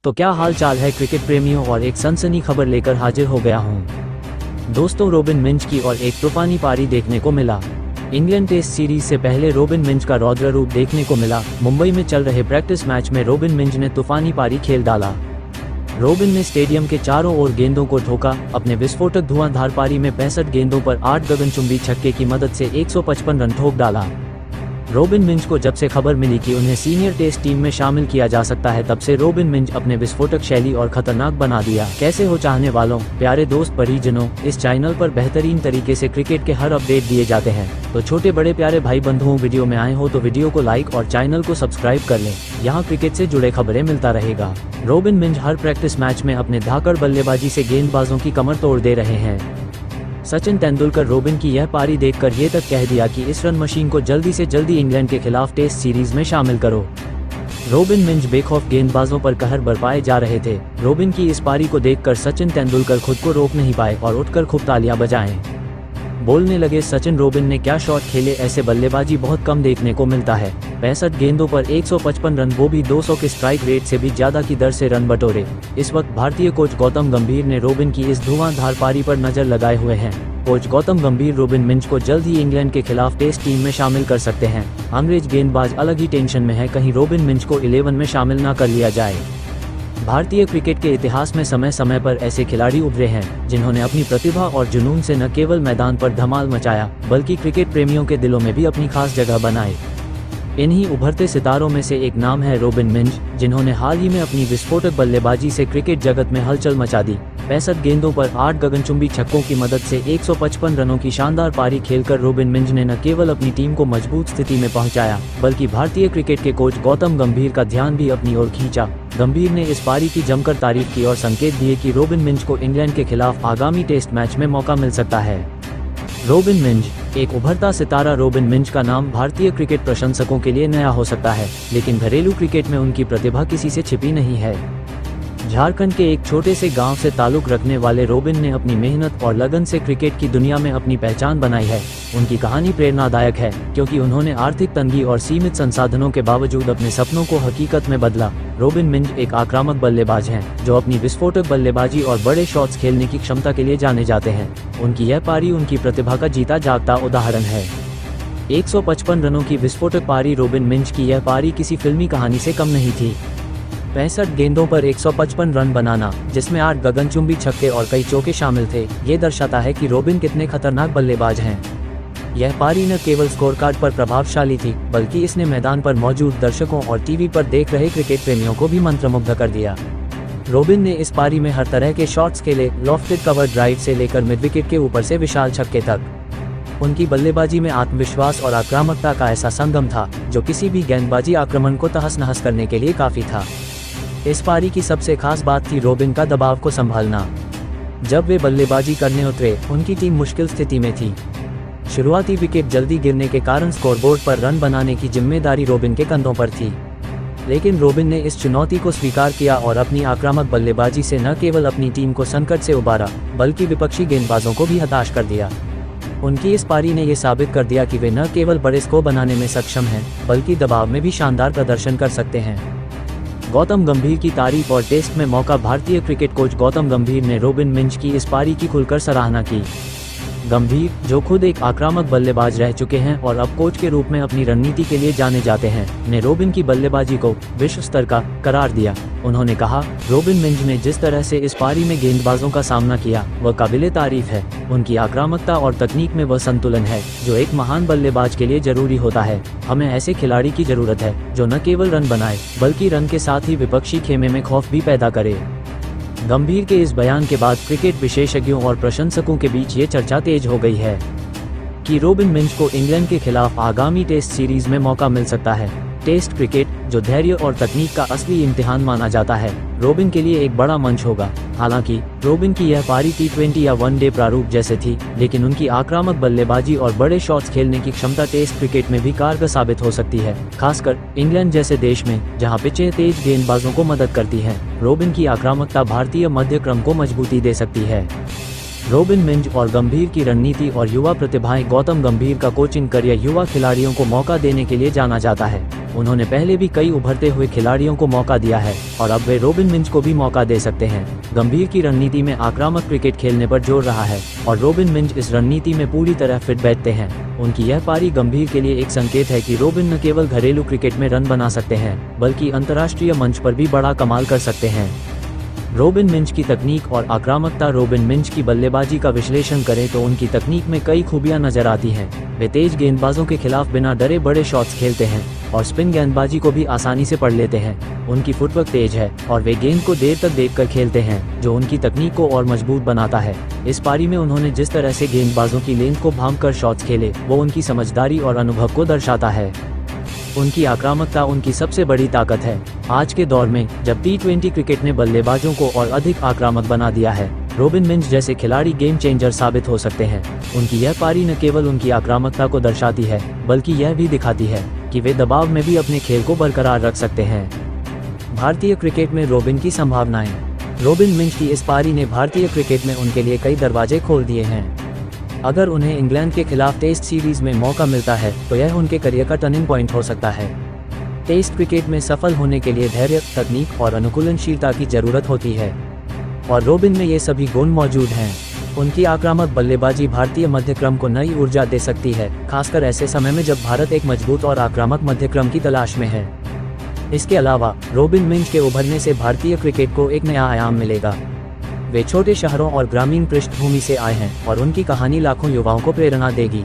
तो क्या हाल चाल है क्रिकेट प्रेमियों, और एक सनसनी खबर लेकर हाजिर हो गया हूं। दोस्तों, रोबिन मिंज की और एक तूफानी पारी देखने को मिला। इंग्लैंड टेस्ट सीरीज से पहले रोबिन मिंज का रौद्र रूप देखने को मिला। मुंबई में चल रहे प्रैक्टिस मैच में रोबिन मिंज ने तूफानी पारी खेल डाला। रोबिन ने स्टेडियम के चारों ओर गेंदों को ठोका। अपने विस्फोटक धुआंधार पारी में 65 गेंदों पर 8 गगनचुंबी छक्के की मदद से 155 रन ठोक डाला। रोबिन मिंज को जब से खबर मिली कि उन्हें सीनियर टेस्ट टीम में शामिल किया जा सकता है, तब से रोबिन मिंज अपने विस्फोटक शैली और खतरनाक बना दिया। कैसे हो चाहने वालों, प्यारे दोस्त, परिजनों, इस चैनल पर बेहतरीन तरीके से क्रिकेट के हर अपडेट दिए जाते हैं। तो छोटे बड़े प्यारे भाई बंधुओं, वीडियो में आए हो तो वीडियो को लाइक और चैनल को सब्सक्राइब कर लें। यहाँ क्रिकेट से जुड़े खबरें मिलता रहेगा। रोबिन मिंज हर प्रैक्टिस मैच में अपने धाकड़ बल्लेबाजी से गेंदबाजों की कमर तोड़ दे रहे हैं। सचिन तेंदुलकर रोबिन की यह पारी देखकर ये तक कह दिया कि इस रन मशीन को जल्दी से जल्दी इंग्लैंड के खिलाफ टेस्ट सीरीज में शामिल करो। रोबिन मिंज बेखौफ गेंदबाजों पर कहर बरपाए जा रहे थे। रोबिन की इस पारी को देखकर सचिन तेंदुलकर खुद को रोक नहीं पाए और उठकर खूब तालियां बजाएं। बोलने लगे, सचिन, रोबिन ने क्या शॉट खेले, ऐसे बल्लेबाजी बहुत कम देखने को मिलता है। 65 गेंदों पर 155 रन, वो भी 200 के स्ट्राइक रेट से भी ज्यादा की दर से रन बटोरे। इस वक्त भारतीय कोच गौतम गंभीर ने रोबिन की इस धुआंधार पारी पर नजर लगाए हुए हैं। कोच गौतम गंभीर रोबिन मिंज को जल्द ही इंग्लैंड के खिलाफ टेस्ट टीम में शामिल कर सकते हैं। अंग्रेज गेंदबाज अलग ही टेंशन में है, कहीं रोबिन मिंज को 11 में शामिल न कर लिया जाए। भारतीय क्रिकेट के इतिहास में समय समय पर ऐसे खिलाड़ी उभरे हैं जिन्होंने अपनी प्रतिभा और जुनून से न केवल मैदान पर धमाल मचाया, बल्कि क्रिकेट प्रेमियों के दिलों में भी अपनी खास जगह बनाई। इन्हीं उभरते सितारों में से एक नाम है रोबिन मिंज, जिन्होंने हाल ही में अपनी विस्फोटक बल्लेबाजी से क्रिकेट जगत में हलचल मचा दी। 65 गेंदों पर 8 गगनचुंबी छक्कों की मदद से 155 रनों की शानदार पारी खेलकर रोबिन मिंज ने न केवल अपनी टीम को मजबूत स्थिति में पहुंचाया, बल्कि भारतीय क्रिकेट के कोच गौतम गंभीर का ध्यान भी अपनी ओर खींचा। गंभीर ने इस पारी की जमकर तारीफ की और संकेत दिए कि रोबिन मिंज को इंग्लैंड के खिलाफ आगामी टेस्ट मैच में मौका मिल सकता है। रोबिन मिंज, एक उभरता सितारा। रोबिन मिंज का नाम भारतीय क्रिकेट प्रशंसकों के लिए नया हो सकता है, लेकिन घरेलू क्रिकेट में उनकी प्रतिभा किसी से छिपी नहीं है। झारखंड के एक छोटे से गांव से ताल्लुक रखने वाले रोबिन ने अपनी मेहनत और लगन से क्रिकेट की दुनिया में अपनी पहचान बनाई है। उनकी कहानी प्रेरणादायक है, क्योंकि उन्होंने आर्थिक तंगी और सीमित संसाधनों के बावजूद अपने सपनों को हकीकत में बदला। रोबिन मिंज एक आक्रामक बल्लेबाज हैं, जो अपनी विस्फोटक बल्लेबाजी और बड़े शॉट्स खेलने की क्षमता के लिए जाने जाते हैं। उनकी यह पारी उनकी प्रतिभा का जीता जागता उदाहरण है। 155 रनों की विस्फोटक पारी। रोबिन मिंज की यह पारी किसी फिल्मी कहानी से कम नहीं थी। 65 गेंदों पर 155 रन बनाना, जिसमें 8 गगनचुंबी छक्के और कई चौके शामिल थे, ये दर्शाता है कि रोबिन कितने खतरनाक बल्लेबाज हैं। यह पारी न केवल स्कोरकार्ड पर प्रभावशाली थी, बल्कि इसने मैदान पर मौजूद दर्शकों और टीवी पर देख रहे क्रिकेट प्रेमियों को भी मंत्रमुग्ध कर दिया। रोबिन ने इस पारी में हर तरह के शॉट्स खेले, लॉफ्टेड कवर ड्राइव से लेकर मिड विकेट के ऊपर से विशाल छक्के तक। उनकी बल्लेबाजी में आत्मविश्वास और आक्रामकता का ऐसा संगम था, जो किसी भी गेंदबाजी आक्रमण को तहस नहस करने के लिए काफी था। इस पारी की सबसे खास बात थी रोबिन का दबाव को संभालना। जब वे बल्लेबाजी करने उतरे, उनकी टीम मुश्किल स्थिति में थी। शुरुआती विकेट जल्दी गिरने के कारण स्कोरबोर्ड पर रन बनाने की जिम्मेदारी रोबिन के कंधों पर थी, लेकिन रोबिन ने इस चुनौती को स्वीकार किया और अपनी आक्रामक बल्लेबाजी से न केवल अपनी टीम को संकट से उबारा, बल्कि विपक्षी गेंदबाजों को भी हताश कर दिया। उनकी इस पारी ने यह साबित कर दिया कि वे न केवल बड़े स्कोर बनाने में सक्षम हैं, बल्कि दबाव में भी शानदार प्रदर्शन कर सकते हैं। गौतम गंभीर की तारीफ और टेस्ट में मौका। भारतीय क्रिकेट कोच गौतम गंभीर ने रोबिन मिंज की इस पारी की खुलकर सराहना की। गंभीर, जो खुद एक आक्रामक बल्लेबाज रह चुके हैं और अब कोच के रूप में अपनी रणनीति के लिए जाने जाते हैं, ने रोबिन की बल्लेबाजी को विश्व स्तर का करार दिया। उन्होंने कहा, रोबिन मिंज ने जिस तरह से इस पारी में गेंदबाजों का सामना किया, वह काबिले तारीफ है। उनकी आक्रामकता और तकनीक में वह संतुलन है जो एक महान बल्लेबाज के लिए जरूरी होता है। हमें ऐसे खिलाड़ी की जरूरत है जो न केवल रन बनाए, बल्कि रन के साथ ही विपक्षी खेमे में खौफ भी पैदा करे। गंभीर के इस बयान के बाद क्रिकेट विशेषज्ञों और प्रशंसकों के बीच ये चर्चा तेज हो गई है कि रोबिन मिंज को इंग्लैंड के खिलाफ आगामी टेस्ट सीरीज में मौका मिल सकता है। टेस्ट क्रिकेट, जो धैर्य और तकनीक का असली इम्तिहान माना जाता है, रोबिन के लिए एक बड़ा मंच होगा। हालांकि रोबिन की यह पारी T20 या वनडे प्रारूप जैसे थी, लेकिन उनकी आक्रामक बल्लेबाजी और बड़े शॉट्स खेलने की क्षमता टेस्ट क्रिकेट में भी कारगर साबित हो सकती है, खासकर इंग्लैंड जैसे देश में जहां पिचें तेज गेंदबाजों को मदद करती हैं। रोबिन की आक्रामकता भारतीय मध्य क्रम को मजबूती दे सकती है। रोबिन मिंज और गंभीर की रणनीति और युवा प्रतिभाएं। गौतम गंभीर का कोचिंग करियर युवा खिलाड़ियों को मौका देने के लिए जाना जाता है। उन्होंने पहले भी कई उभरते हुए खिलाड़ियों को मौका दिया है और अब वे रोबिन मिंच को भी मौका दे सकते हैं। गंभीर की रणनीति में आक्रामक क्रिकेट खेलने पर जोर रहा है और रोबिन मिंच इस रणनीति में पूरी तरह फिट बैठते हैं। उनकी यह पारी गंभीर के लिए एक संकेत है कि रोबिन न केवल घरेलू क्रिकेट में रन बना सकते हैं बल्कि अंतर्राष्ट्रीय मंच पर भी बड़ा कमाल कर सकते हैं। रोबिन मिंच की तकनीक और आक्रामकता। रोबिन मिंच की बल्लेबाजी का विश्लेषण करें तो उनकी तकनीक में कई खूबियां नजर आती हैं। वे तेज गेंदबाजों के खिलाफ बिना डरे बड़े शॉट्स खेलते हैं और स्पिन गेंदबाजी को भी आसानी से पढ़ लेते हैं। उनकी फुटवर्क तेज है और वे गेंद को देर तक देखकर खेलते हैं, जो उनकी तकनीक को और मजबूत बनाता है। इस पारी में उन्होंने जिस तरह से गेंदबाजों की लेंथ को भांपकर शॉट्स खेले, वो उनकी समझदारी और अनुभव को दर्शाता है। उनकी आक्रामकता उनकी सबसे बड़ी ताकत है। आज के दौर में जब T20 क्रिकेट ने बल्लेबाजों को और अधिक आक्रामक बना दिया है, रोबिन मिंच जैसे खिलाड़ी गेम चेंजर साबित हो सकते हैं। उनकी यह पारी न केवल उनकी आक्रामकता को दर्शाती है बल्कि यह भी दिखाती है कि वे दबाव में भी अपने खेल को बरकरार रख सकते हैं। भारतीय क्रिकेट में रोबिन की संभावनाएं। रोबिन मिंच की इस पारी ने भारतीय क्रिकेट में उनके लिए कई दरवाजे खोल दिए हैं। अगर उन्हें इंग्लैंड के खिलाफ टेस्ट सीरीज में मौका मिलता है तो यह उनके करियर का टर्निंग पॉइंट हो सकता है। टेस्ट क्रिकेट में सफल होने के लिए धैर्य, तकनीक और अनुकूलनशीलता की जरूरत होती है और रोबिन में ये सभी गुण मौजूद हैं। उनकी आक्रामक बल्लेबाजी भारतीय मध्यक्रम को नई ऊर्जा दे सकती है, खासकर ऐसे समय में जब भारत एक मजबूत और आक्रामक मध्यक्रम की तलाश में है। इसके अलावा रोबिन मिंच के उभरने से भारतीय क्रिकेट को एक नया आयाम मिलेगा। वे छोटे शहरों और ग्रामीण पृष्ठभूमि से आए हैं और उनकी कहानी लाखों युवाओं को प्रेरणा देगी।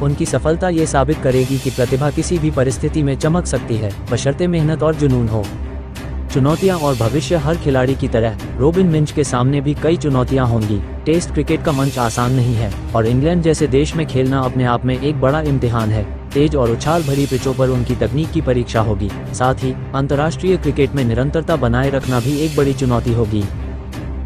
उनकी सफलता ये साबित करेगी कि प्रतिभा किसी भी परिस्थिति में चमक सकती है, बशर्ते मेहनत और जुनून हो। चुनौतियां और भविष्य। हर खिलाड़ी की तरह रोबिन मिंच के सामने भी कई चुनौतियां होंगी। टेस्ट क्रिकेट का मंच आसान नहीं है और इंग्लैंड जैसे देश में खेलना अपने आप में एक बड़ा इम्तिहान है। तेज और उछाल भरी पिचों पर उनकी तकनीक की परीक्षा होगी। साथ ही अंतर्राष्ट्रीय क्रिकेट में निरंतरता बनाए रखना भी एक बड़ी चुनौती होगी।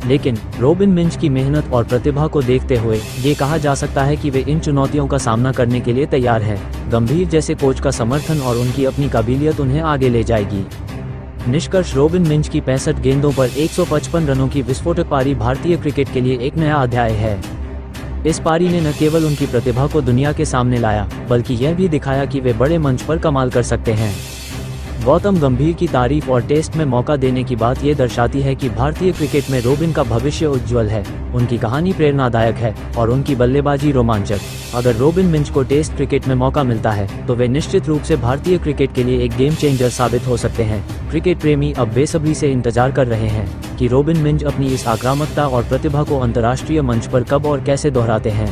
लेकिन रोबिन मिंच की मेहनत और प्रतिभा को देखते हुए ये कहा जा सकता है कि वे इन चुनौतियों का सामना करने के लिए तैयार हैं। गंभीर जैसे कोच का समर्थन और उनकी अपनी काबिलियत उन्हें आगे ले जाएगी। निष्कर्ष। रोबिन मिंच की 65 गेंदों पर 155 रनों की विस्फोटक पारी भारतीय क्रिकेट के लिए एक नया अध्याय है। इस पारी ने न केवल उनकी प्रतिभा को दुनिया के सामने लाया बल्कि यह भी दिखाया कि वे बड़े मंच पर कमाल कर सकते हैं। गौतम गंभीर की तारीफ और टेस्ट में मौका देने की बात ये दर्शाती है कि भारतीय क्रिकेट में रोबिन का भविष्य उज्जवल है। उनकी कहानी प्रेरणादायक है और उनकी बल्लेबाजी रोमांचक। अगर रोबिन मिंच को टेस्ट क्रिकेट में मौका मिलता है तो वे निश्चित रूप से भारतीय क्रिकेट के लिए एक गेम चेंजर साबित हो सकते हैं। क्रिकेट प्रेमी अब बेसब्री से इंतजार कर रहे हैं कि रोबिन मिंच अपनी इस आक्रामकता और प्रतिभा को अंतर्राष्ट्रीय मंच पर कब और कैसे दोहराते हैं।